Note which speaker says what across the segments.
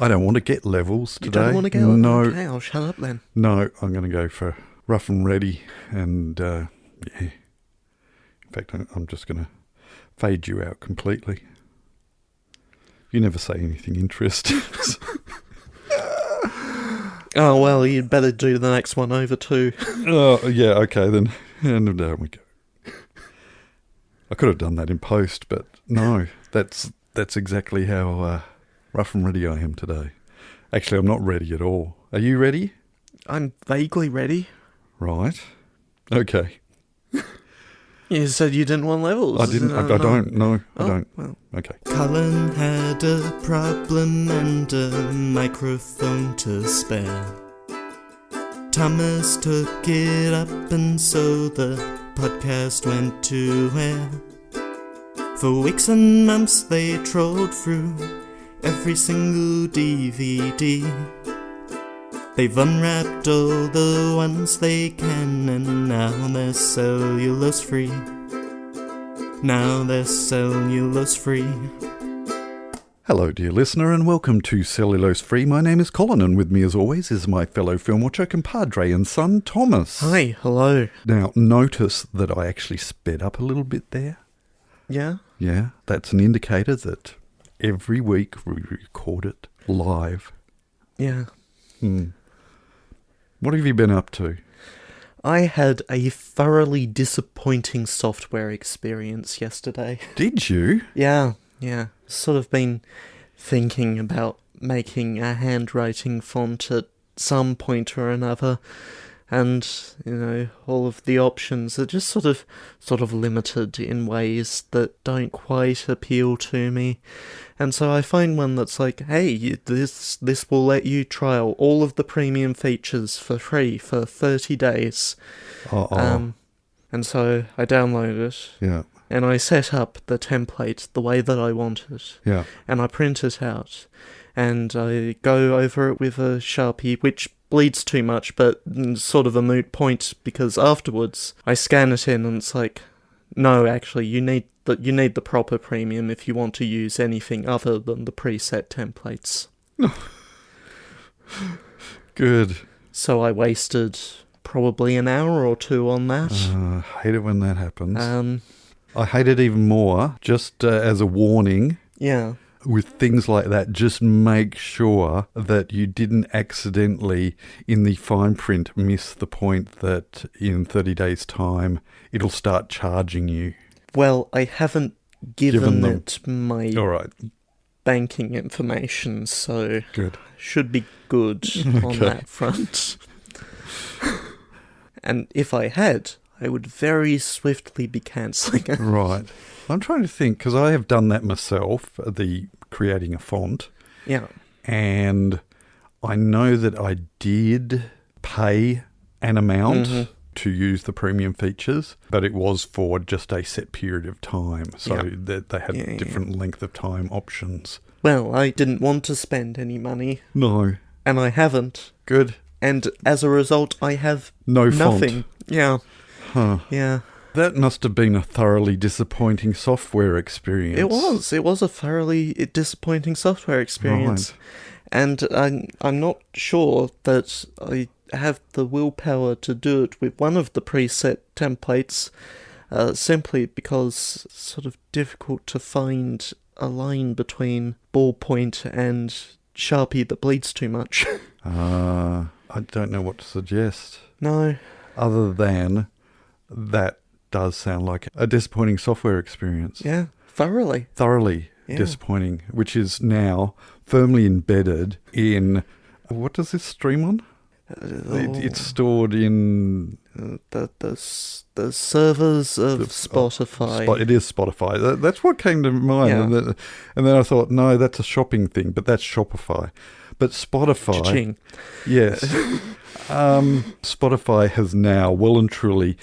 Speaker 1: I don't want to get levels today.
Speaker 2: You don't want to get
Speaker 1: No.
Speaker 2: Okay, I'll shut up then.
Speaker 1: No, I'm going to go for rough and ready. And, yeah. In fact, I'm just going to fade you out completely. You never say anything interesting.
Speaker 2: Oh, well, you'd better do the next one over too.
Speaker 1: Oh, yeah, okay then. And down we go. I could have done that in post, but no, that's exactly how rough and ready I am today. Actually, I'm not ready at all. Are you ready?
Speaker 2: I'm vaguely ready.
Speaker 1: Right. Okay.
Speaker 2: You said you didn't want levels.
Speaker 1: I didn't. I don't. No, I
Speaker 2: Oh,
Speaker 1: don't.
Speaker 2: well.
Speaker 1: Okay.
Speaker 2: Colin had a problem and a microphone to spare. Thomas took it up and so the podcast went to air. For weeks and months they trawled through every single DVD. They've unwrapped all the ones they can and now they're cellulose free. Now they're cellulose free.
Speaker 1: Hello, dear listener, and welcome to Cellulose Free. My name is Colin, and with me, as always, is my fellow film watcher, compadre and son, Thomas.
Speaker 2: Hi, hello.
Speaker 1: Now, notice that I actually sped up a little bit there.
Speaker 2: Yeah?
Speaker 1: Yeah, that's an indicator that every week we record it live.
Speaker 2: Yeah.
Speaker 1: What have you been up to?
Speaker 2: I had a thoroughly disappointing software experience yesterday.
Speaker 1: Did you?
Speaker 2: Yeah. Sort of been thinking about making a handwriting font at some point or another, and, you know, all of the options are just sort of limited in ways that don't quite appeal to me. And so I find one that's like, hey, this will let you trial all of the premium features for free for 30 days. And so I download it.
Speaker 1: Yeah.
Speaker 2: And I set up the template the way that I want it.
Speaker 1: Yeah.
Speaker 2: And I print it out. And I go over it with a Sharpie, which bleeds too much, but sort of a moot point, because afterwards I scan it in and it's like, no, actually, you need the proper premium if you want to use anything other than the preset templates.
Speaker 1: Good.
Speaker 2: So I wasted probably an hour or two on that.
Speaker 1: I hate it when that happens. I hate it even more, just as a warning.
Speaker 2: Yeah.
Speaker 1: With things like that, just make sure that you didn't accidentally, in the fine print, miss the point that in 30 days' time, it'll start charging you.
Speaker 2: Well, I haven't given
Speaker 1: them
Speaker 2: it my
Speaker 1: All right.
Speaker 2: banking information, so
Speaker 1: Good.
Speaker 2: should be good on that front. And if I had, I would very swiftly be cancelling it.
Speaker 1: Right. I'm trying to think, because I have done that myself, the creating a font.
Speaker 2: Yeah.
Speaker 1: And I know that I did pay an amount to use the premium features, but it was for just a set period of time. So that they had different length of time options.
Speaker 2: Well, I didn't want to spend any money.
Speaker 1: No.
Speaker 2: And I haven't.
Speaker 1: Good.
Speaker 2: And as a result, I have
Speaker 1: nothing.
Speaker 2: Font. Yeah.
Speaker 1: Huh.
Speaker 2: Yeah.
Speaker 1: That must have been a thoroughly disappointing software experience.
Speaker 2: It was a thoroughly disappointing software experience. Right. And I'm not sure that I have the willpower to do it with one of the preset templates, simply because it's sort of difficult to find a line between ballpoint and Sharpie that bleeds too much.
Speaker 1: I don't know what to suggest.
Speaker 2: No.
Speaker 1: Other than that does sound like a disappointing software experience.
Speaker 2: Yeah, thoroughly.
Speaker 1: Disappointing, which is now firmly embedded in, what does this stream on? It's stored in
Speaker 2: the servers of Spotify.
Speaker 1: It is Spotify. That's what came to mind.
Speaker 2: Yeah.
Speaker 1: And then I thought, no, that's a shopping thing, but that's Shopify. But Spotify,
Speaker 2: Cha-ching.
Speaker 1: Yes, Spotify has now well and truly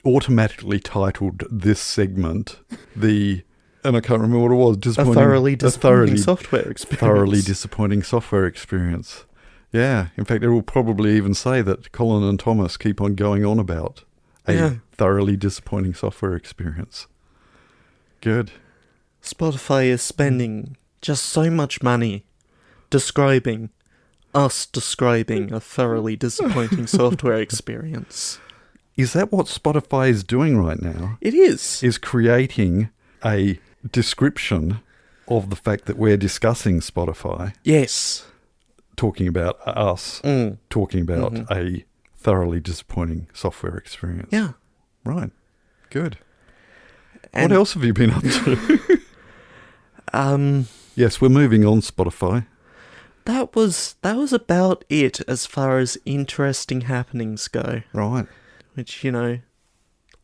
Speaker 1: automatically titled this segment and I can't remember what it was.
Speaker 2: A thoroughly disappointing software experience.
Speaker 1: Thoroughly disappointing software experience. Yeah, in fact, it will probably even say that Colin and Thomas keep on going on about a thoroughly disappointing software experience. Good.
Speaker 2: Spotify is spending just so much money describing a thoroughly disappointing software experience.
Speaker 1: Is that what Spotify is doing right now?
Speaker 2: It is.
Speaker 1: Is creating a description of the fact that we're discussing Spotify.
Speaker 2: Yes.
Speaker 1: Talking about us. Talking about a thoroughly disappointing software experience.
Speaker 2: Yeah.
Speaker 1: Right. Good.
Speaker 2: And
Speaker 1: what else have you been up to? Yes, we're moving on, Spotify.
Speaker 2: That was about it as far as interesting happenings go.
Speaker 1: Right.
Speaker 2: Which,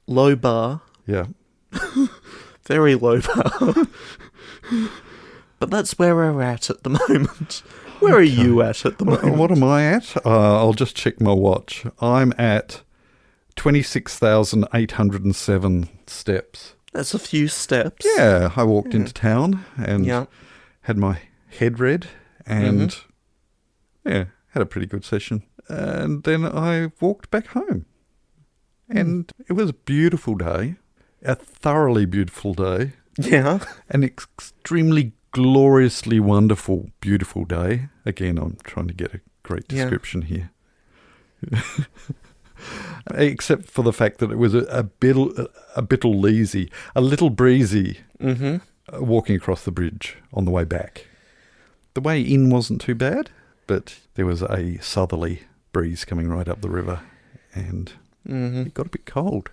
Speaker 2: low bar.
Speaker 1: Yeah.
Speaker 2: Very low bar. But that's where we're at the moment. Where are you at the moment?
Speaker 1: What am I at? I'll just check my watch. I'm at 26,807 steps.
Speaker 2: That's a few steps.
Speaker 1: Yeah, I walked into town and had my head read and had a pretty good session. And then I walked back home. And it was a beautiful day, a thoroughly beautiful day.
Speaker 2: Yeah.
Speaker 1: An extremely gloriously wonderful, beautiful day. Again, I'm trying to get a great description here. Except for the fact that it was a bit lazy, a little breezy walking across the bridge on the way back. The way in wasn't too bad, but there was a southerly breeze coming right up the river and it got a bit cold.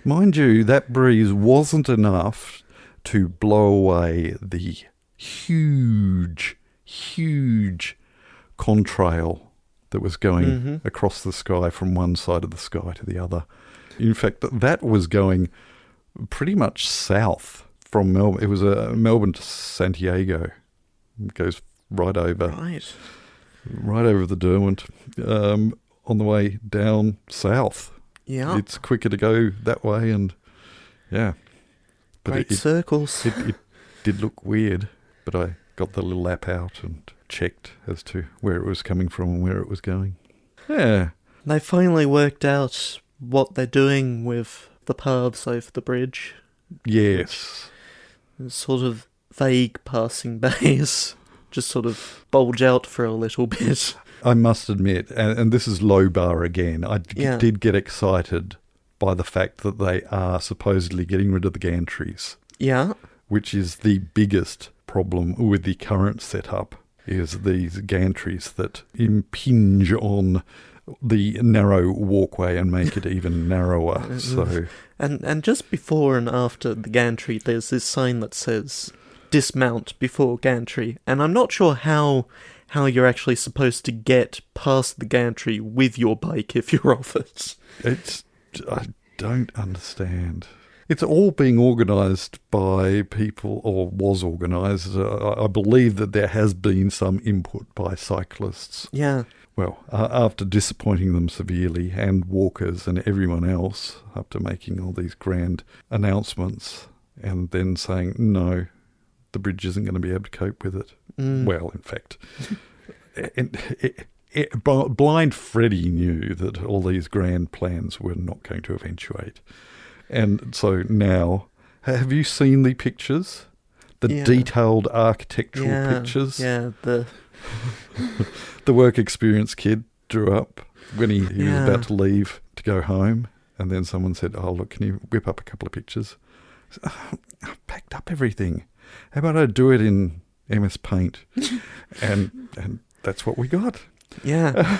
Speaker 1: Mind you, that breeze wasn't enough to blow away the huge contrail that was going across the sky from one side of the sky to the other. In fact, that was going pretty much south from Melbourne. It was Melbourne to Santiago. It goes right over the Derwent on the way down south.
Speaker 2: Yeah.
Speaker 1: It's quicker to go that way and, yeah. But
Speaker 2: Great circles.
Speaker 1: It did look weird, but I got the little app out and checked as to where it was coming from and where it was going. Yeah.
Speaker 2: They finally worked out what they're doing with the paths over the bridge.
Speaker 1: Yes.
Speaker 2: Sort of vague passing bays. Just sort of bulge out for a little bit.
Speaker 1: I must admit, and this is low bar again, I did get excited by the fact that they are supposedly getting rid of the gantries.
Speaker 2: Yeah.
Speaker 1: Which is the biggest problem with the current setup, is these gantries that impinge on the narrow walkway and make it even narrower. So,
Speaker 2: and just before and after the gantry, there's this sign that says dismount before gantry, and I'm not sure how you're actually supposed to get past the gantry with your bike if you're off it.
Speaker 1: I don't understand. It's all being organised by people, or was organised. I believe that there has been some input by cyclists.
Speaker 2: Yeah.
Speaker 1: Well, after disappointing them severely, and walkers and everyone else, after making all these grand announcements, and then saying, no, the bridge isn't going to be able to cope with it. Well, in fact, Blind Freddy knew that all these grand plans were not going to eventuate. And so now, have you seen the pictures? The detailed architectural pictures?
Speaker 2: Yeah, the
Speaker 1: work experience kid drew up when he was about to leave to go home. And then someone said, oh, look, can you whip up a couple of pictures? I said, I've packed up everything. How about I do it in MS Paint? and that's what we got.
Speaker 2: Yeah,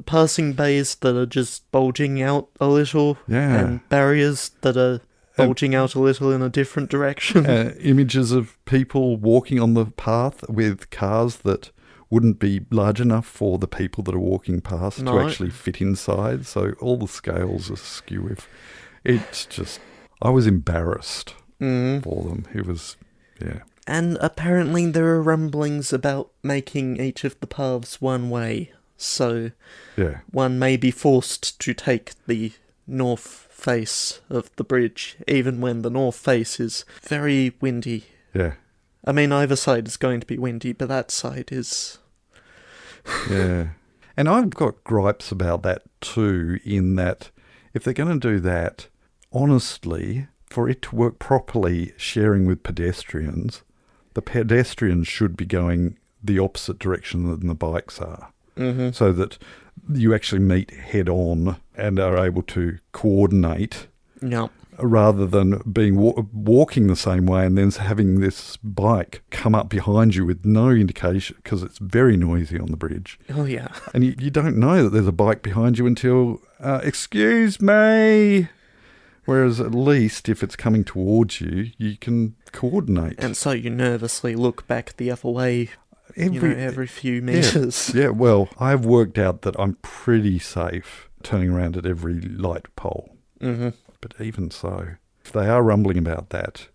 Speaker 2: passing bays that are just bulging out a little, and barriers that are bulging out a little in a different direction.
Speaker 1: Images of people walking on the path with cars that wouldn't be large enough for the people that are walking past to actually fit inside. So all the scales are skew. It's just, I was embarrassed for them. It was,
Speaker 2: And apparently there are rumblings about making each of the paths one way, so one may be forced to take the north face of the bridge, even when the north face is very windy.
Speaker 1: Yeah.
Speaker 2: I mean, either side is going to be windy, but that side is...
Speaker 1: Yeah. And I've got gripes about that too, in that if they're going to do that, honestly, for it to work properly, sharing with pedestrians... The pedestrians should be going the opposite direction than the bikes are. Mm-hmm. So that you actually meet head on and are able to coordinate.
Speaker 2: Yep.
Speaker 1: Rather than being walking the same way and then having this bike come up behind you with no indication, because it's very noisy on the bridge.
Speaker 2: Oh, yeah.
Speaker 1: And you don't know that there's a bike behind you until, excuse me. Whereas at least if it's coming towards you, you can coordinate.
Speaker 2: And so you nervously look back the other way every few metres.
Speaker 1: Yeah, well, I've worked out that I'm pretty safe turning around at every light pole.
Speaker 2: Mm-hmm.
Speaker 1: But even so, if they are rumbling about that,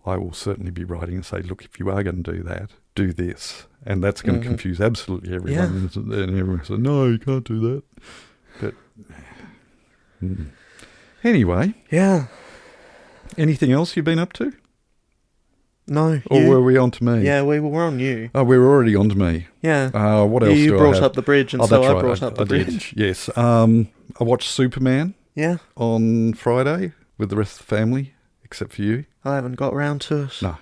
Speaker 1: I will certainly be writing and say, look, if you are going to do that, do this. And that's going to confuse absolutely everyone. Yeah. And everyone says, no, you can't do that. But anyway.
Speaker 2: Yeah.
Speaker 1: Anything else you've been up to?
Speaker 2: No.
Speaker 1: Or were we on to me?
Speaker 2: Yeah, we were on you.
Speaker 1: Oh, we were already on to me.
Speaker 2: Yeah.
Speaker 1: What else
Speaker 2: you
Speaker 1: do I
Speaker 2: brought
Speaker 1: have?
Speaker 2: up the bridge, and
Speaker 1: that's
Speaker 2: so I
Speaker 1: right.
Speaker 2: brought up the bridge.
Speaker 1: Did. Yes. I watched Superman.
Speaker 2: Yeah.
Speaker 1: On Friday with the rest of the family, except for you.
Speaker 2: I haven't got round to it.
Speaker 1: No.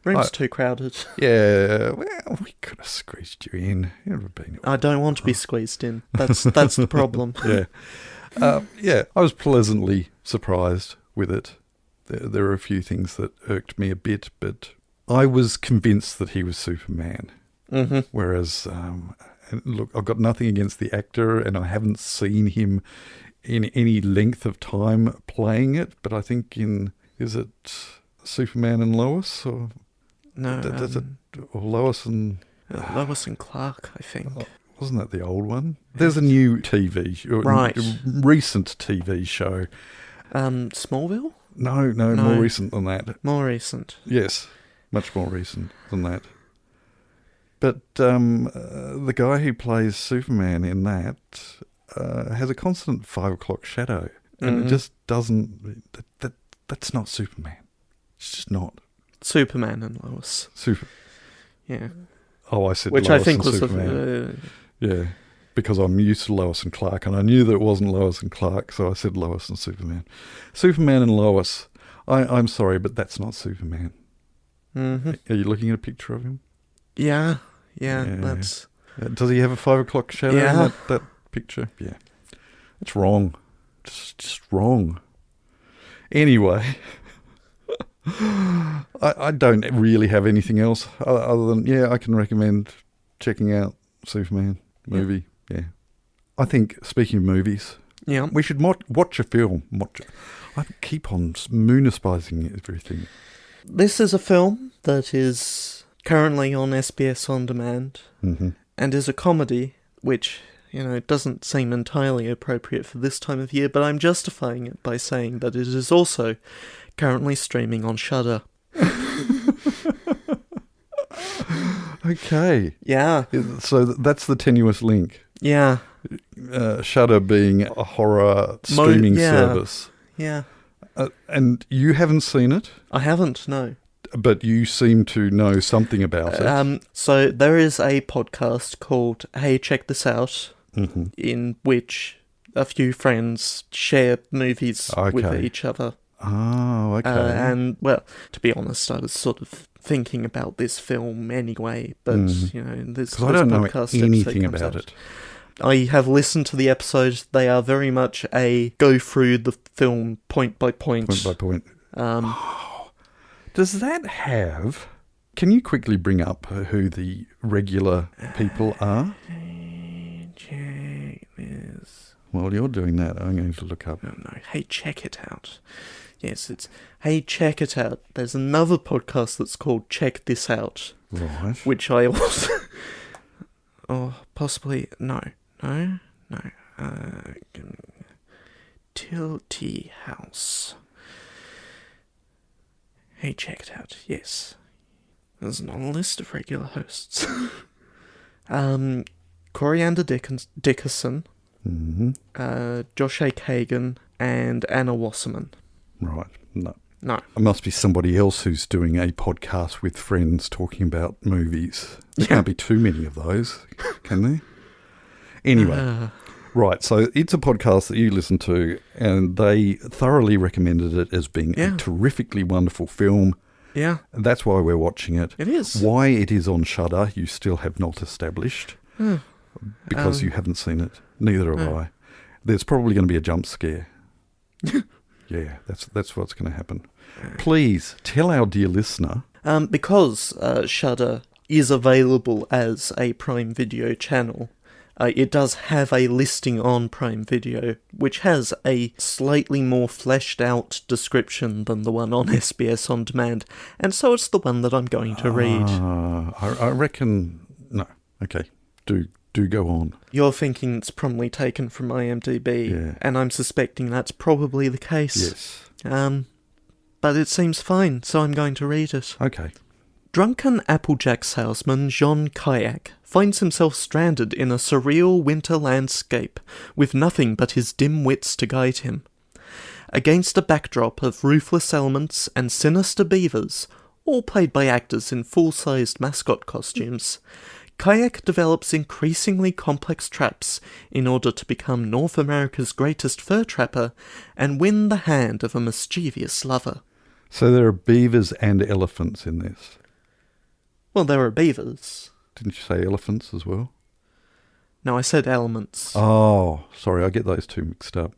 Speaker 2: Room's too crowded.
Speaker 1: Yeah, well, we could have squeezed you in. It would have been.
Speaker 2: I don't want to be squeezed in. That's the problem.
Speaker 1: Yeah. Yeah, I was pleasantly surprised with it. There were a few things that irked me a bit, but I was convinced that he was Superman. Mm-hmm. Whereas, look, I've got nothing against the actor, and I haven't seen him in any length of time playing it, but I think is it Superman and Lois? Or
Speaker 2: no.
Speaker 1: Or Lois and...
Speaker 2: Lois and Clark, I think.
Speaker 1: Wasn't that the old one? There's a new recent TV show.
Speaker 2: Smallville?
Speaker 1: No, more recent than that.
Speaker 2: More recent.
Speaker 1: Yes, much more recent than that. But the guy who plays Superman in that has a constant 5 o'clock shadow. And it just doesn't... That's not Superman. It's just not.
Speaker 2: Superman and Lois. Yeah.
Speaker 1: Oh, I said
Speaker 2: Which
Speaker 1: Lois
Speaker 2: I think
Speaker 1: and
Speaker 2: was
Speaker 1: Superman. Yeah, because I'm used to Lois and Clark, and I knew that it wasn't Lois and Clark, so I said Lois and Superman. Superman and Lois. I'm sorry, but that's not Superman. Mm-hmm. Are you looking at a picture of him?
Speaker 2: Yeah. That's...
Speaker 1: Does he have a 5 o'clock shadow in that picture? Yeah. It's wrong. Just wrong. Anyway, I don't really have anything else other than, I can recommend checking out Superman movie. Yeah. I think, speaking of movies, we should watch a film. I keep on moonispising everything.
Speaker 2: This is a film that is currently on SBS On Demand and is a comedy, which... it doesn't seem entirely appropriate for this time of year, but I'm justifying it by saying that it is also currently streaming on Shudder.
Speaker 1: Okay.
Speaker 2: Yeah.
Speaker 1: So that's the tenuous link.
Speaker 2: Yeah.
Speaker 1: Shudder being a horror streaming service.
Speaker 2: Yeah.
Speaker 1: And you haven't seen it?
Speaker 2: I haven't, no.
Speaker 1: But you seem to know something about it.
Speaker 2: So there is a podcast called Hey, Check This Out, in which a few friends share movies with each other.
Speaker 1: Oh, okay.
Speaker 2: And, well, to be honest, I was sort of thinking about this film anyway, but, this
Speaker 1: because I don't know anything about it.
Speaker 2: I have listened to the episodes. They are very much a go through the film point by point.
Speaker 1: Point by point. Does that have... Can you quickly bring up who the regular people are?
Speaker 2: Check this.
Speaker 1: While you're doing that, I'm going to look up...
Speaker 2: No. Hey, check it out. Yes, it's... Hey, check it out. There's another podcast that's called Check This Out.
Speaker 1: Right.
Speaker 2: Which I also... possibly... No. Tilty House. Hey, check it out. Yes. There's not a list of regular hosts. Coriander Dickerson, Josh A. Kagan, and Anna Wasserman.
Speaker 1: Right. No.
Speaker 2: It
Speaker 1: must be somebody else who's doing a podcast with friends talking about movies. There can't be too many of those, can there? Anyway, right, so it's a podcast that you listen to, and they thoroughly recommended it as being a terrifically wonderful film.
Speaker 2: Yeah.
Speaker 1: And that's why we're watching it.
Speaker 2: It is.
Speaker 1: Why it is on Shudder, you still have not established. Because you haven't seen it. Neither have I. There's probably going to be a jump scare. Yeah, that's what's going to happen. Please tell our dear listener.
Speaker 2: Because Shudder is available as a Prime Video channel, it does have a listing on Prime Video, which has a slightly more fleshed out description than the one on SBS On Demand, and so it's the one that I'm going to read.
Speaker 1: I reckon... No. Okay. Do go on.
Speaker 2: You're thinking it's probably taken from IMDb, and I'm suspecting that's probably the case.
Speaker 1: Yes.
Speaker 2: But it seems fine, so I'm going to read it.
Speaker 1: Okay.
Speaker 2: Drunken Applejack salesman Jean Kayak finds himself stranded in a surreal winter landscape with nothing but his dim wits to guide him. Against a backdrop of ruthless elements and sinister beavers, all played by actors in full-sized mascot costumes, Kayak develops increasingly complex traps in order to become North America's greatest fur trapper and win the hand of a mischievous lover.
Speaker 1: So there are beavers and elephants in this.
Speaker 2: Well, there are beavers.
Speaker 1: Didn't you say elephants as well?
Speaker 2: No, I said elements.
Speaker 1: Oh, sorry, I get those two mixed up.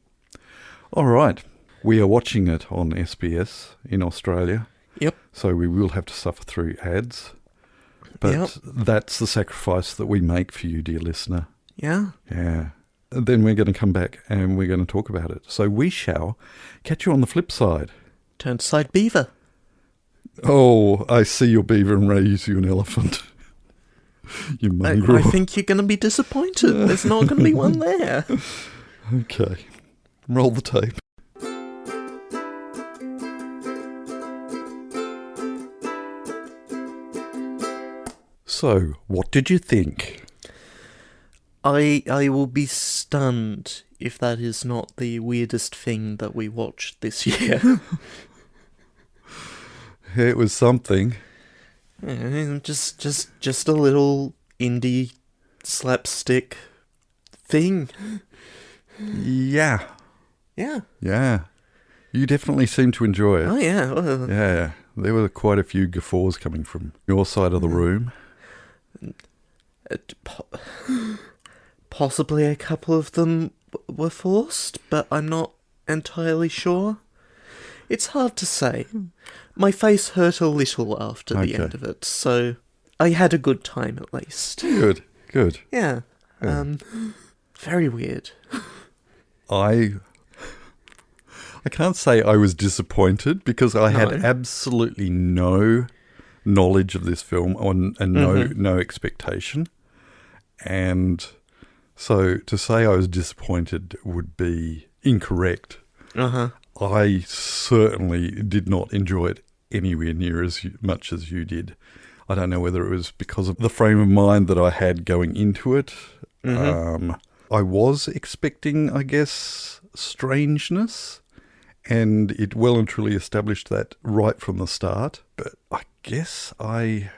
Speaker 1: All right. We are watching it on SBS in Australia.
Speaker 2: Yep.
Speaker 1: So we will have to suffer through ads. But that's the sacrifice that we make for you, dear listener.
Speaker 2: Yeah.
Speaker 1: Yeah. Then we're going to come back and we're going to talk about it. So we shall catch you on the flip side.
Speaker 2: Turn to side beaver.
Speaker 1: Oh, I see your beaver and raise you an elephant. You mongrel.
Speaker 2: I think you're going to be disappointed. There's not going to be one there.
Speaker 1: Okay. Roll the tape. So, what did you think?
Speaker 2: I will be stunned if that is not the weirdest thing that we watched this year.
Speaker 1: It was something.
Speaker 2: Just a little indie slapstick thing.
Speaker 1: Yeah.
Speaker 2: Yeah.
Speaker 1: Yeah. You definitely seem to enjoy it.
Speaker 2: Oh, yeah. Well,
Speaker 1: Yeah. There were quite a few guffaws coming from your side of the room.
Speaker 2: Possibly a couple of them were forced, but I'm not entirely sure. It's hard to say. My face hurt a little after the end of it, so I had a good time at least.
Speaker 1: Good.
Speaker 2: Yeah. Very weird.
Speaker 1: I can't say I was disappointed because I had absolutely no knowledge of this film and no expectation. And so to say I was disappointed would be incorrect. I certainly did not enjoy it anywhere near as much as you did. I don't know whether it was because of the frame of mind that I had going into it. I was expecting, I guess, strangeness, and it well and truly established that right from the start. But I guess I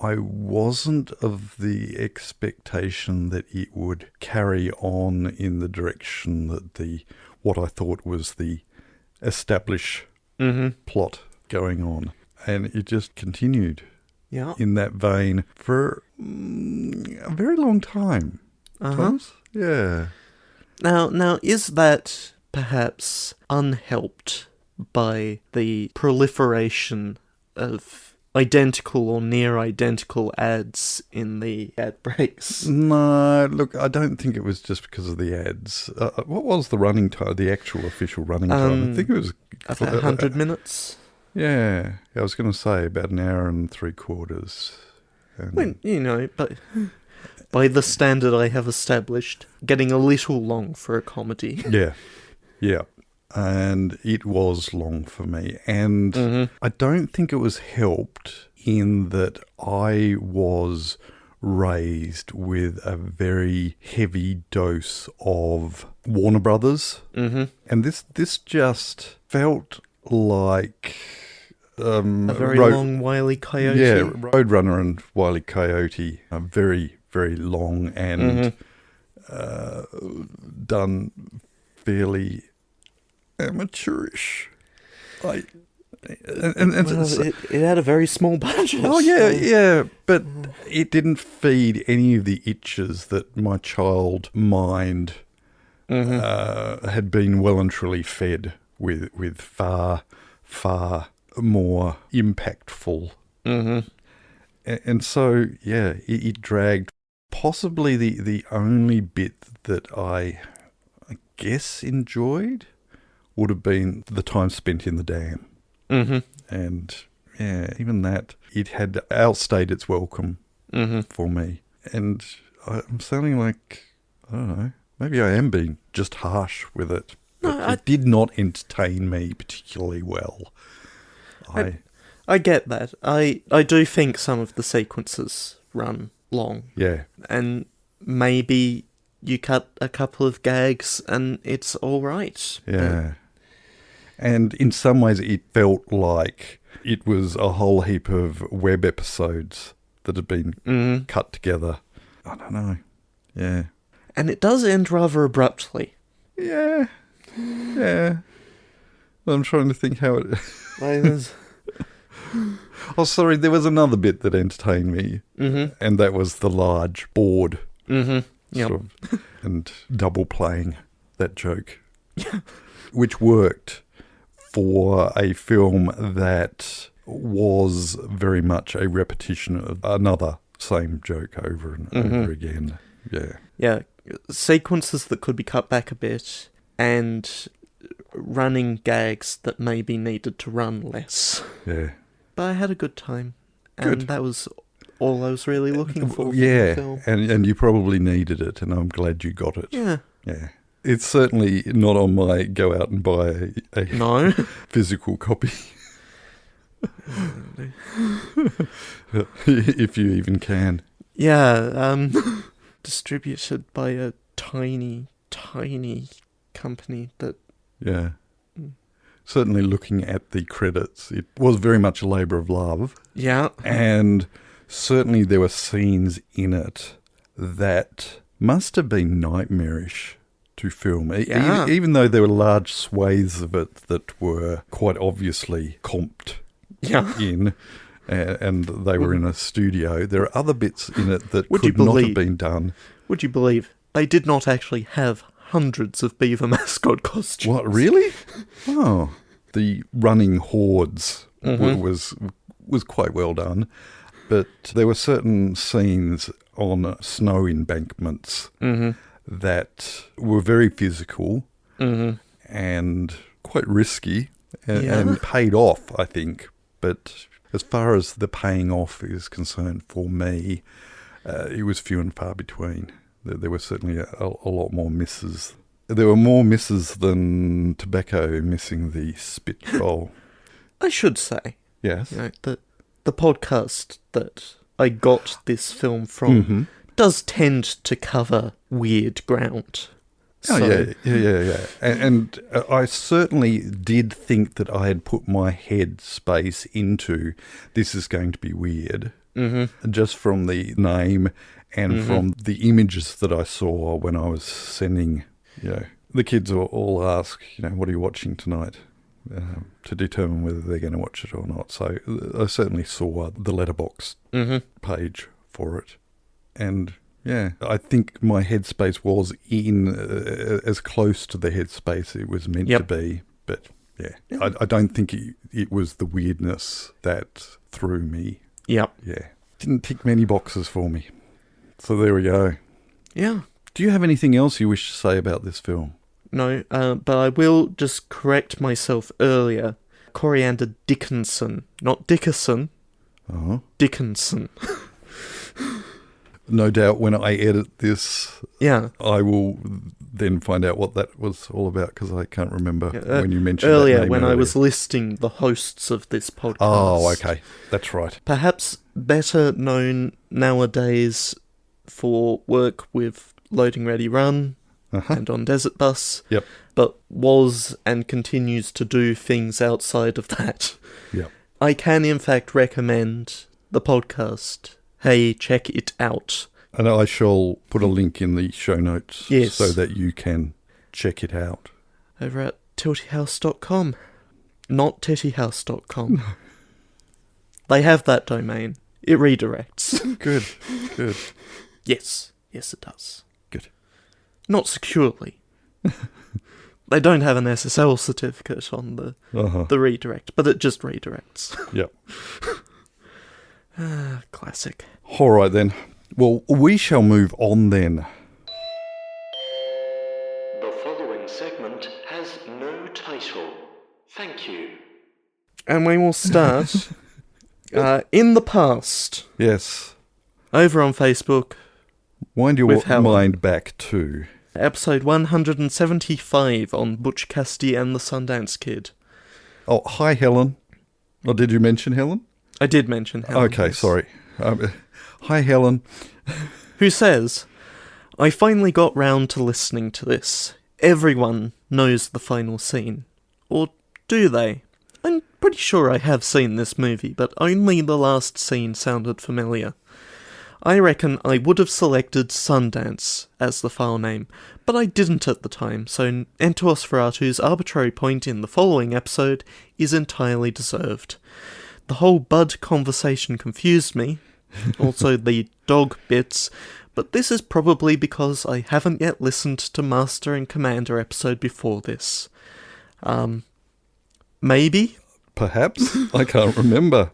Speaker 1: wasn't of the expectation that it would carry on in the direction that what I thought was the established plot going on. And it just continued in that vein for a very long time. Thomas? Yeah.
Speaker 2: Now, is that perhaps unhelped by the proliferation of identical or near identical ads in the ad breaks?
Speaker 1: No, look, I don't think it was just because of the ads. What was the running time, the actual official running time? I think it was
Speaker 2: about 100 minutes.
Speaker 1: Yeah, I was going to say about an hour and 3/4.
Speaker 2: When, but by the standard I have established, getting a little long for a comedy.
Speaker 1: Yeah. And it was long for me. And I don't think it was helped in that I was raised with a very heavy dose of Warner Brothers. And this just felt like...
Speaker 2: a very long Wile E. Coyote.
Speaker 1: Yeah, Roadrunner and Wile E. Coyote are very, very long and done fairly amateurish.
Speaker 2: It had a very small budget.
Speaker 1: Oh, yeah, but it didn't feed any of the itches that my child mind had been well and truly fed with far, far more impactful. And so, yeah, it dragged. Possibly the only bit that I guess enjoyed would have been the time spent in the dam. And yeah, even that, it had outstayed its welcome for me. And I'm sounding like, I don't know, maybe I am being just harsh with it. But it did not entertain me particularly well.
Speaker 2: I get that. I do think some of the sequences run long.
Speaker 1: Yeah.
Speaker 2: And maybe you cut a couple of gags and it's all right.
Speaker 1: Yeah. And in some ways it felt like it was a whole heap of web episodes that had been cut together. I don't know. Yeah.
Speaker 2: And it does end rather abruptly.
Speaker 1: Yeah. Yeah. I'm trying to think how it... Oh, sorry, there was another bit that entertained me, and that was the large board, sort of, and double playing that joke, which worked for a film that was very much a repetition of another same joke over and over again. Yeah.
Speaker 2: Yeah, sequences that could be cut back a bit, and running gags that maybe needed to run less.
Speaker 1: Yeah.
Speaker 2: But I had a good time, and that was all I was really looking for.
Speaker 1: Yeah,
Speaker 2: from the film.
Speaker 1: And you probably needed it, and I'm glad you got it.
Speaker 2: Yeah.
Speaker 1: Yeah. It's certainly not on my go out and buy a physical copy. If you even can.
Speaker 2: Yeah, distributed by a tiny, tiny company that...
Speaker 1: Yeah. Certainly looking at the credits, it was very much a labour of love.
Speaker 2: Yeah.
Speaker 1: And certainly there were scenes in it that must have been nightmarish to film. Even though there were large swathes of it that were quite obviously comped in, and they were in a studio, there are other bits in it that could not have been done.
Speaker 2: Would you believe they did not actually have hundreds of beaver mascot costumes?
Speaker 1: What, really? Oh, the running hordes was quite well done. But there were certain scenes on snow embankments that were very physical and quite risky and paid off, I think. But as far as the paying off is concerned for me, it was few and far between. There were certainly a lot more misses. There were more misses than tobacco missing the spit bowl.
Speaker 2: I should say.
Speaker 1: Yes.
Speaker 2: You know, the podcast that I got this film from does tend to cover weird ground.
Speaker 1: Oh, yeah. And I certainly did think that I had put my head space into this is going to be weird. Just from the name and from the images that I saw when I was sending, the kids all ask, what are you watching tonight? To determine whether they're going to watch it or not. So I certainly saw the letterbox page for it. And yeah, I think my headspace was in as close to the headspace it was meant to be. But yeah, I don't think it was the weirdness that threw me.
Speaker 2: Yep.
Speaker 1: Yeah. Didn't tick many boxes for me. So there we go.
Speaker 2: Yeah.
Speaker 1: Do you have anything else you wish to say about this film?
Speaker 2: No, but I will just correct myself earlier. Coriander Dickinson, not Dickerson. Dickinson.
Speaker 1: No doubt when I edit this, I will then find out what that was all about, because I can't remember when you mentioned
Speaker 2: earlier,
Speaker 1: that name
Speaker 2: when I was listing the hosts of this podcast.
Speaker 1: Oh, okay. That's right.
Speaker 2: Perhaps better known nowadays for work with Loading Ready Run and on Desert Bus, but was and continues to do things outside of that.
Speaker 1: Yep.
Speaker 2: I can in fact recommend the podcast. Hey, check it out.
Speaker 1: And I shall put a link in the show notes so that you can check it out.
Speaker 2: Over at tiltyhouse.com. not tittyhouse.com. They have that domain. It redirects.
Speaker 1: Good.
Speaker 2: Yes, it does.
Speaker 1: Good.
Speaker 2: Not securely. They don't have an SSL certificate on the redirect, but it just redirects.
Speaker 1: Yep.
Speaker 2: Classic.
Speaker 1: All right then. Well, we shall move on then.
Speaker 2: The following segment has no title. Thank you. And we will start in the past.
Speaker 1: Yes.
Speaker 2: Over on Facebook.
Speaker 1: Wind your mind back to
Speaker 2: episode 175 on Butch Cassidy and the Sundance Kid.
Speaker 1: Oh, hi, Helen. Or did you mention Helen?
Speaker 2: I did mention Helen.
Speaker 1: Okay,
Speaker 2: yes.
Speaker 1: Sorry. Hi, Helen.
Speaker 2: Who says, I finally got round to listening to this. Everyone knows the final scene. Or do they? I'm pretty sure I have seen this movie, but only the last scene sounded familiar. I reckon I would have selected Sundance as the file name, but I didn't at the time, so Entuos Ferratu's arbitrary point in the following episode is entirely deserved. The whole Bud conversation confused me, also the dog bits, but this is probably because I haven't yet listened to Master and Commander episode before this. Maybe?
Speaker 1: Perhaps? I can't remember.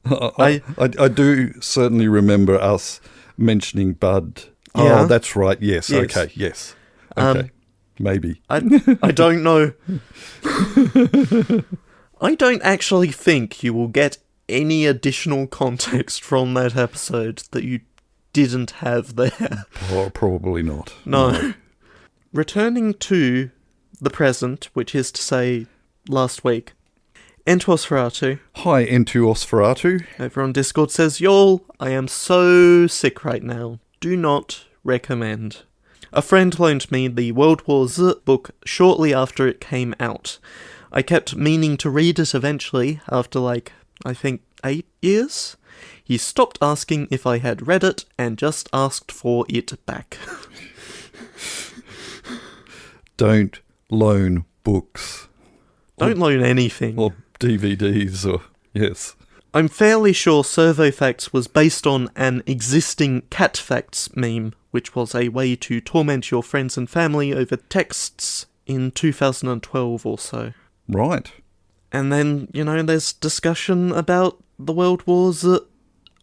Speaker 1: I do certainly remember us mentioning Bud.
Speaker 2: Yeah.
Speaker 1: Oh, that's right. Yes. Okay. Yes. Okay. Maybe.
Speaker 2: I don't know. I don't actually think you will get any additional context from that episode that you didn't have there.
Speaker 1: Oh, probably not.
Speaker 2: No. Returning to the present, which is to say last week, Entuos Ferratu.
Speaker 1: Hi, Entuos Ferratu.
Speaker 2: Over on Discord says, y'all, I am so sick right now. Do not recommend. A friend loaned me the World War Z book shortly after it came out. I kept meaning to read it eventually, after I think 8 years. He stopped asking if I had read it, and just asked for it back.
Speaker 1: Don't loan books.
Speaker 2: Don't loan anything.
Speaker 1: Or DVDs, or... Yes.
Speaker 2: I'm fairly sure Servofacts was based on an existing Cat Facts meme, which was a way to torment your friends and family over texts in 2012 or so.
Speaker 1: Right.
Speaker 2: And then, there's discussion about the World War Z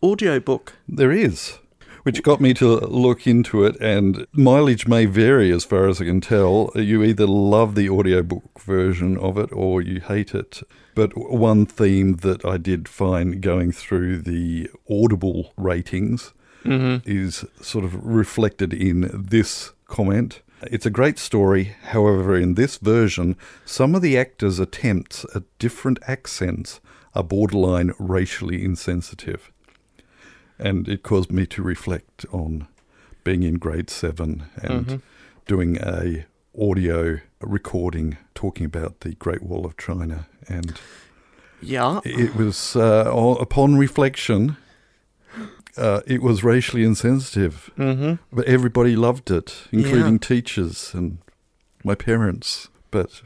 Speaker 2: audiobook.
Speaker 1: There is. Which got me to look into it, and mileage may vary as far as I can tell. You either love the audiobook version of it or you hate it. But one theme that I did find going through the Audible ratings is sort of reflected in this comment. It's a great story. However, in this version, some of the actors' attempts at different accents are borderline racially insensitive. And it caused me to reflect on being in grade 7 and doing a audio recording talking about the Great Wall of China. And it was, upon reflection, it was racially insensitive. But everybody loved it, including teachers and my parents. But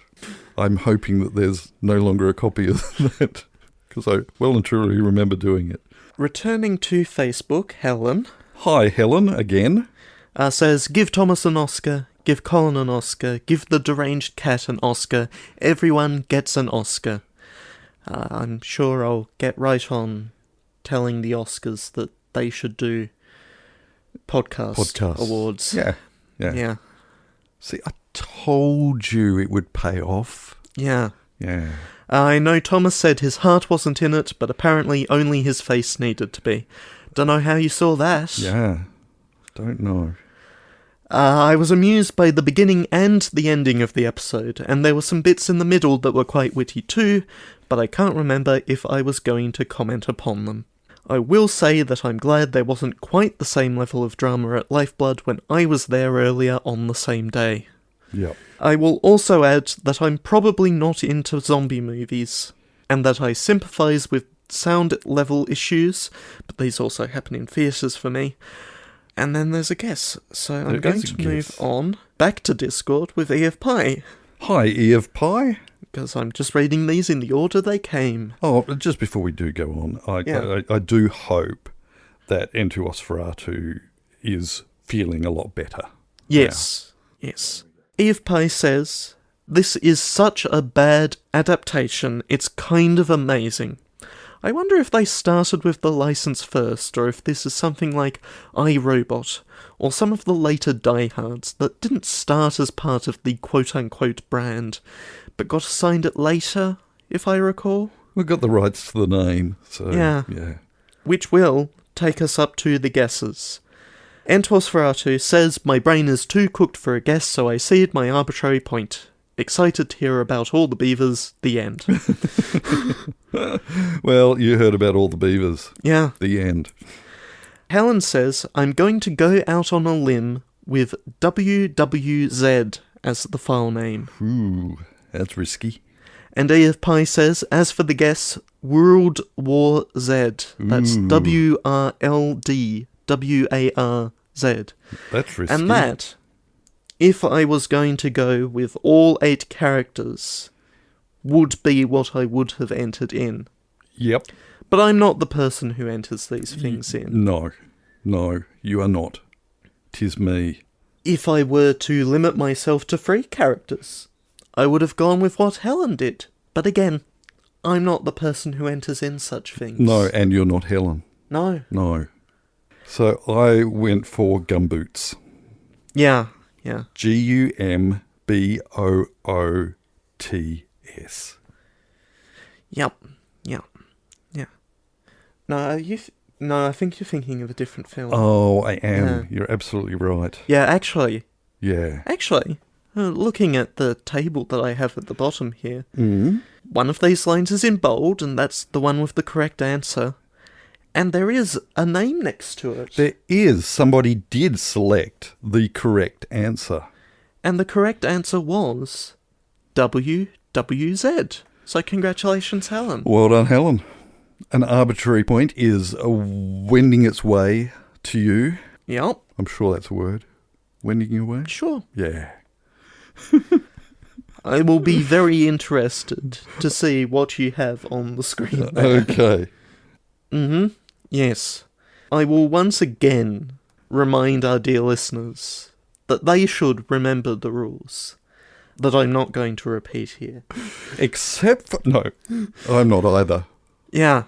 Speaker 1: I'm hoping that there's no longer a copy of that, because I well and truly remember doing it.
Speaker 2: Returning to Facebook, Helen.
Speaker 1: Hi, Helen, again.
Speaker 2: Says, give Thomas an Oscar, give Colin an Oscar, give the deranged cat an Oscar. Everyone gets an Oscar. I'm sure I'll get right on telling the Oscars that they should do podcast awards.
Speaker 1: Yeah. See, I told you it would pay off.
Speaker 2: Yeah.
Speaker 1: Yeah.
Speaker 2: I know Thomas said his heart wasn't in it, but apparently only his face needed to be. Don't know how you saw that.
Speaker 1: Yeah, don't know.
Speaker 2: I was amused by the beginning and the ending of the episode, and there were some bits in the middle that were quite witty too, but I can't remember if I was going to comment upon them. I will say that I'm glad there wasn't quite the same level of drama at Lifeblood when I was there earlier on the same day.
Speaker 1: Yep.
Speaker 2: I will also add that I'm probably not into zombie movies, and that I sympathise with sound level issues, but these also happen in theatres for me. And then there's a guess, so I'm going to move on back to Discord with E of Pie.
Speaker 1: Hi, E of Pie.
Speaker 2: because I'm just reading these in the order they came.
Speaker 1: Oh, just before we do go on, I do hope that N2 is feeling a lot better.
Speaker 2: Yes, yes. Eve Pye says, "This is such a bad adaptation, it's kind of amazing. I wonder if they started with the license first, or if this is something like iRobot, or some of the later diehards that didn't start as part of the quote-unquote brand, but got assigned it later, if I recall."
Speaker 1: We've got the rights to the name, so yeah.
Speaker 2: Which will take us up to the guesses. N2 says, "My brain is too cooked for a guess, so I cede my arbitrary point. Excited to hear about all the beavers, the end."
Speaker 1: Well, you heard about all the beavers.
Speaker 2: Yeah.
Speaker 1: The end.
Speaker 2: Helen says, "I'm going to go out on a limb with WWZ as the file name."
Speaker 1: Ooh, that's risky.
Speaker 2: And Eve Pye says, "As for the guess, World War Z." That's WRLDWARZ.
Speaker 1: That's risky.
Speaker 2: And that, if I was going to go with all 8 characters, would be what I would have entered in.
Speaker 1: Yep.
Speaker 2: But I'm not the person who enters these things in.
Speaker 1: No, you are not. 'Tis me.
Speaker 2: If I were to limit myself to 3 characters, I would have gone with what Helen did. But again, I'm not the person who enters in such things.
Speaker 1: No, and you're not Helen.
Speaker 2: No.
Speaker 1: So I went for gumboots.
Speaker 2: Yeah.
Speaker 1: GUMBOOTS.
Speaker 2: Yep. No, I think you're thinking of a different film.
Speaker 1: Oh, I am.
Speaker 2: Yeah.
Speaker 1: You're absolutely right.
Speaker 2: Yeah, actually,
Speaker 1: Yeah.
Speaker 2: looking at the table that I have at the bottom here,
Speaker 1: Mm.
Speaker 2: one of these lines is in bold, and that's the one with the correct answer. And there is a name next to it.
Speaker 1: There is. Somebody did select the correct answer.
Speaker 2: And the correct answer was WWZ. So congratulations, Helen.
Speaker 1: Well done, Helen. An arbitrary point is wending its way to you.
Speaker 2: Yep.
Speaker 1: I'm sure that's a word. Wending your way?
Speaker 2: Sure.
Speaker 1: Yeah.
Speaker 2: I will be very interested to see what you have on the screen there.
Speaker 1: Okay.
Speaker 2: Yes. I will once again remind our dear listeners that they should remember the rules that I'm not going to repeat here.
Speaker 1: Except for... No, I'm not either.
Speaker 2: Yeah.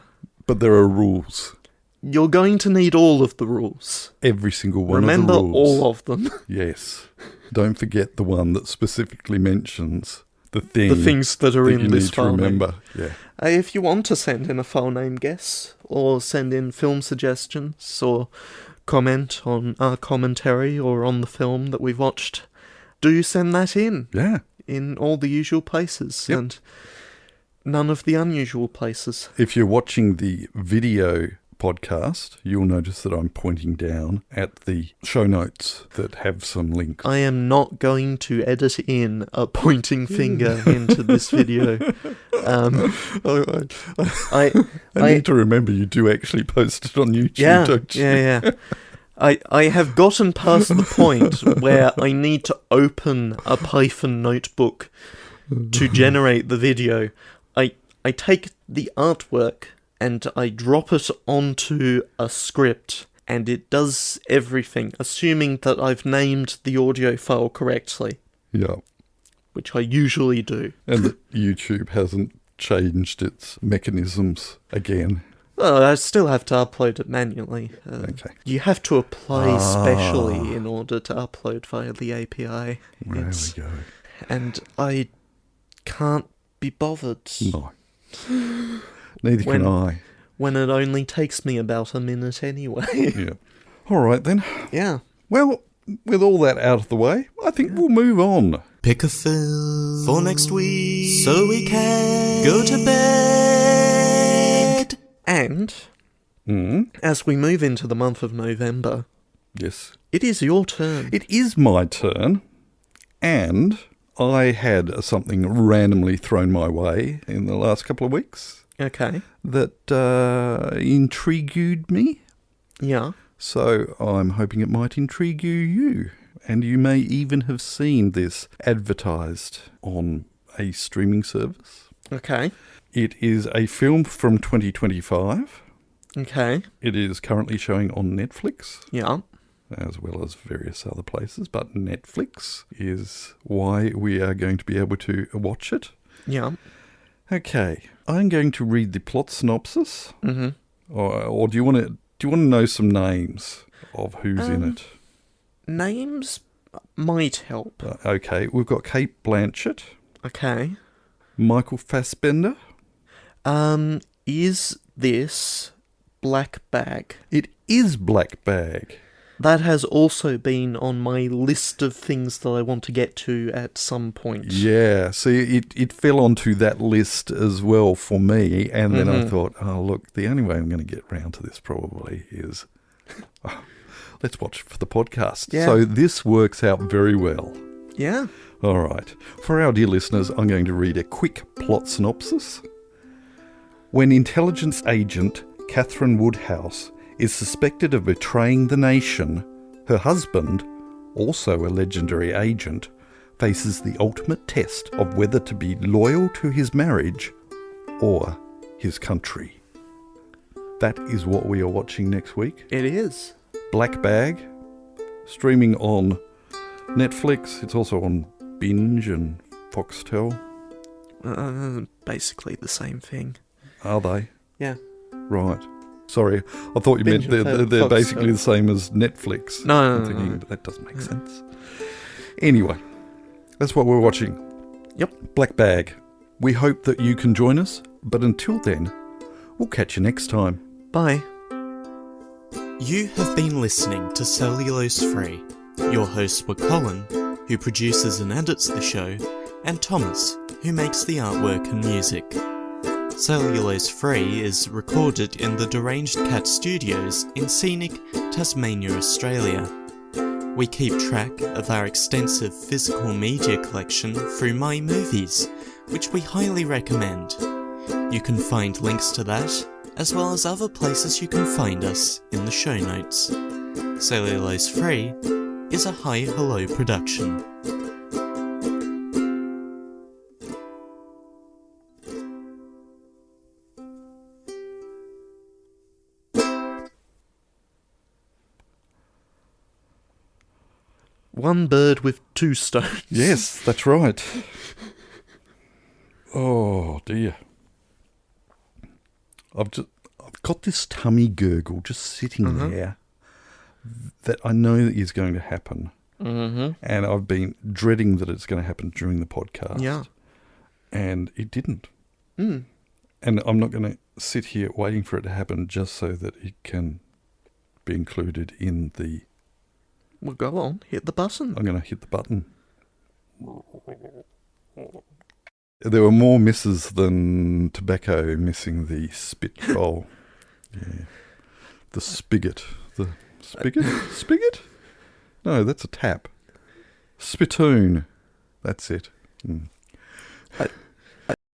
Speaker 1: But there are rules.
Speaker 2: You're going to need all of the rules.
Speaker 1: Every single one
Speaker 2: Remember
Speaker 1: of the rules.
Speaker 2: all of them.
Speaker 1: Yes. Don't forget the one that specifically mentions the things
Speaker 2: that are in this file
Speaker 1: need to
Speaker 2: name.
Speaker 1: remember. Yeah.
Speaker 2: If you want to send in a file name guess, or send in film suggestions, or comment on our commentary or on the film that we've watched, do send that in.
Speaker 1: Yeah.
Speaker 2: In all the usual places,
Speaker 1: Yep.
Speaker 2: and none of the unusual places.
Speaker 1: If you're watching the video podcast, you'll notice that I'm pointing down at the show notes that have some links.
Speaker 2: I am not going to edit in a pointing finger into this video.
Speaker 1: I need to remember you do actually post it on YouTube, don't you?
Speaker 2: Yeah. I have gotten past the point where I need to open a Python notebook to generate the video. I take the artwork and I drop it onto a script, and it does everything, assuming that I've named the audio file correctly.
Speaker 1: Yeah.
Speaker 2: Which I usually do.
Speaker 1: And that YouTube hasn't changed its mechanisms again.
Speaker 2: Well, I still have to upload it manually.
Speaker 1: Okay.
Speaker 2: You have to apply specially in order to upload via the API.
Speaker 1: There we go.
Speaker 2: And I can't be bothered.
Speaker 1: No. Neither can I.
Speaker 2: When it only takes me about a minute anyway.
Speaker 1: Yeah. All right then.
Speaker 2: Yeah.
Speaker 1: Well, with all that out of the way, I think we'll move on.
Speaker 3: Pick a film for next week so we can go to bed.
Speaker 2: And as we move into the month of November,
Speaker 1: Yes.
Speaker 2: it is your turn.
Speaker 1: It is my turn, and I had something randomly thrown my way in the last couple of weeks
Speaker 2: Okay.
Speaker 1: that intrigued me.
Speaker 2: Yeah.
Speaker 1: So I'm hoping it might intrigue you, and you may even have seen this advertised on a streaming service.
Speaker 2: Okay.
Speaker 1: It is a film from 2025.
Speaker 2: Okay.
Speaker 1: It is currently showing on Netflix,
Speaker 2: Yeah.
Speaker 1: as well as various other places, but Netflix is why we are going to be able to watch it.
Speaker 2: Yeah.
Speaker 1: Okay, I'm going to read the plot synopsis,
Speaker 2: Mm-hmm.
Speaker 1: or do you want to know some names of who's in it?
Speaker 2: Names might help.
Speaker 1: Okay, we've got Kate Blanchett,
Speaker 2: Okay.
Speaker 1: Michael Fassbender.
Speaker 2: Is this Black Bag?
Speaker 1: It is Black Bag.
Speaker 2: That has also been on my list of things that I want to get to at some point.
Speaker 1: Yeah, see, it fell onto that list as well for me, and then I thought, oh, look, the only way I'm going to get round to this probably is, let's watch for the podcast.
Speaker 2: Yeah.
Speaker 1: So this works out very well.
Speaker 2: Yeah.
Speaker 1: All right. For our dear listeners, I'm going to read a quick plot synopsis. When intelligence agent Catherine Woodhouse is suspected of betraying the nation, her husband, also a legendary agent, faces the ultimate test of whether to be loyal to his marriage or his country. That is what we are watching next week.
Speaker 2: It is.
Speaker 1: Black Bag, streaming on Netflix. It's also on Binge and Foxtel.
Speaker 2: Basically the same thing.
Speaker 1: Are they?
Speaker 2: Yeah.
Speaker 1: Right. Sorry, I thought you
Speaker 2: Binge
Speaker 1: meant
Speaker 2: and
Speaker 1: they're
Speaker 2: Foxtel.
Speaker 1: basically the same as Netflix.
Speaker 2: No,
Speaker 1: I'm thinking, but that doesn't make sense. Anyway, that's what we're watching.
Speaker 2: Yep.
Speaker 1: Black Bag. We hope that you can join us, but until then, we'll catch you next time.
Speaker 2: Bye.
Speaker 3: You have been listening to Cellulose Free. Your hosts were Colin, who produces and edits the show, and Thomas, who makes the artwork and music. Cellulose Free is recorded in the Deranged Cat Studios in scenic Tasmania, Australia. We keep track of our extensive physical media collection through My Movies, which we highly recommend. You can find links to that, as well as other places you can find us, in the show notes. Cellulose Free is a Hi Hello production.
Speaker 2: One bird with two stones.
Speaker 1: Yes, that's right. Oh dear. I've got this tummy gurgle just sitting there that I know that is going to happen.
Speaker 2: Mm-hmm.
Speaker 1: And I've been dreading that it's going to happen during the podcast.
Speaker 2: Yeah.
Speaker 1: And it didn't.
Speaker 2: Mm.
Speaker 1: And I'm not going to sit here waiting for it to happen just so that it can be included in the...
Speaker 2: Well, go on. Hit the button.
Speaker 1: I'm going to hit the button. There were more misses than tobacco missing the spit bowl. Yeah. The spigot. The spigot? Spigot? No, that's a tap. Spittoon. That's it. Mm.